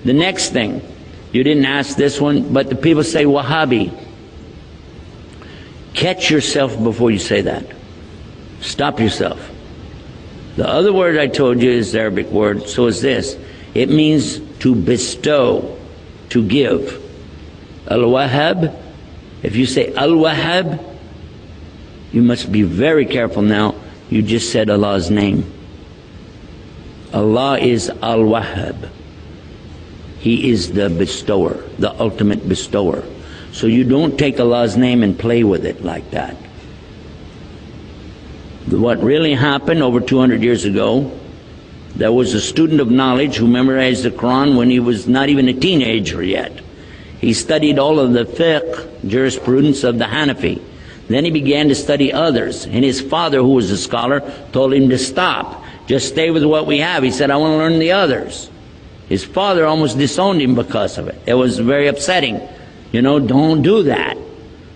The next thing, you didn't ask this one, but the people say Wahhabi. Catch yourself before you say that. Stop yourself. The other word I told you is the Arabic word, so is this. It means to bestow, to give. Al-Wahhab, if you say Al-Wahhab, you must be very careful now. You just said Allah's name. Allah is Al-Wahhab. He is the bestower, the ultimate bestower. So you don't take Allah's name and play with it like that. What really happened over 200 years ago, there was a student of knowledge who memorized the Quran when he was not even a teenager yet. He studied all of the fiqh, jurisprudence of the Hanafi. Then he began to study others. And his father, who was a scholar, told him to stop. Just stay with what we have. He said, I want to learn the others. His father almost disowned him because of it. It was very upsetting. You know, don't do that.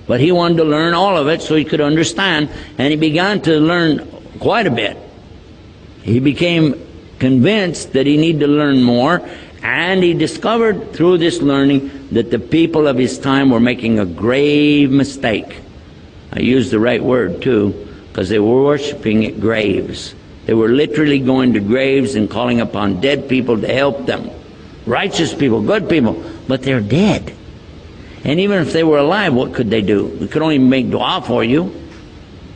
But he wanted to learn all of it so he could understand. And he began to learn quite a bit. He became convinced that he needed to learn more. And he discovered through this learning that the people of his time were making a grave mistake. I used the right word too, because they were worshiping at graves. They were literally going to graves and calling upon dead people to help them. Righteous people, good people, but they're dead. And even if they were alive, what could they do? We could only make dua for you.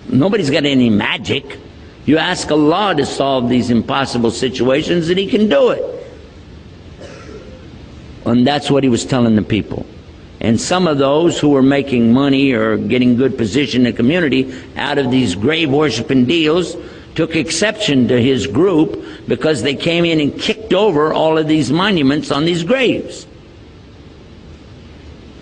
Nobody's got any magic. You ask Allah to solve these impossible situations and He can do it. And that's what he was telling the people. And some of those who were making money or getting good position in the community out of these grave worshiping deals took exception to his group because they came in and kicked over all of these monuments on these graves.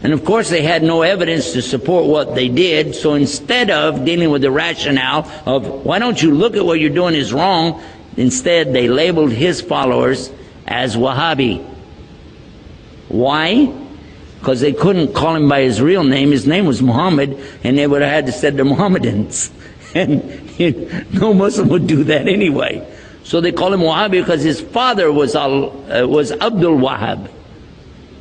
And of course they had no evidence to support what they did, so instead of dealing with the rationale of why don't you look at what you're doing is wrong, instead they labeled his followers as Wahhabi. Why? Because they couldn't call him by his real name. His name was Muhammad, and they would have had to say they're Mohammedans. And no Muslim would do that anyway. So they call him Wahhabi because his father was Abdul Wahhab.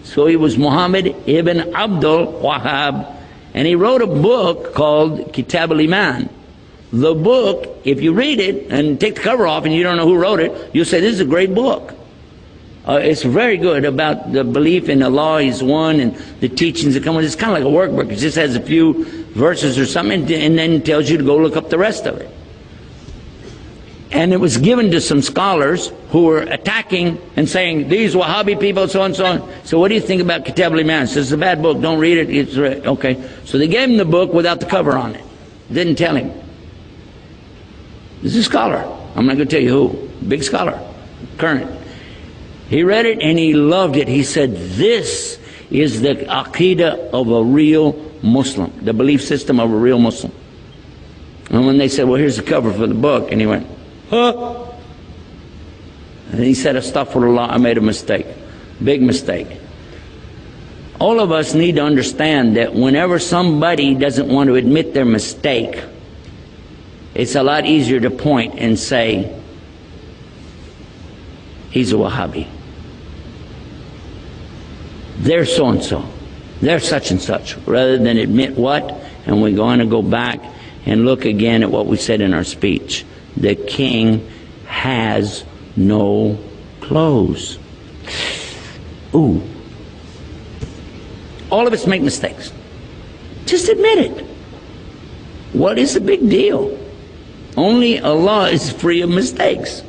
So he was Muhammad ibn Abdul Wahhab, and he wrote a book called Kitab al-Iman. The book, if you read it and take the cover off and you don't know who wrote it, you'll say this is a great book. It's very good about the belief in Allah is one and the teachings that come with it. It's kind of like a workbook. It just has a few verses or something and then tells you to go look up the rest of it. And it was given to some scholars who were attacking and saying, these Wahhabi people, so and so on. So what do you think about Kitab al-Iman? So it's a bad book, don't read it. It's okay. So they gave him the book without the cover on it. Didn't tell him. This is a scholar. I'm not going to tell you who. Big scholar. Current. He read it and he loved it. He said, this is the aqidah of a real Muslim, the belief system of a real Muslim. And when they said, well, here's the cover for the book, and he went, huh? And he said, astaghfirullah, I made a mistake. Big mistake. All of us need to understand that whenever somebody doesn't want to admit their mistake, it's a lot easier to point and say, he's a Wahhabi. They're so-and-so. They're such and such. Rather than admit what, and we're going to go back and look again at what we said in our speech. The king has no clothes. Ooh. All of us make mistakes. Just admit it. What is the big deal? Only Allah is free of mistakes.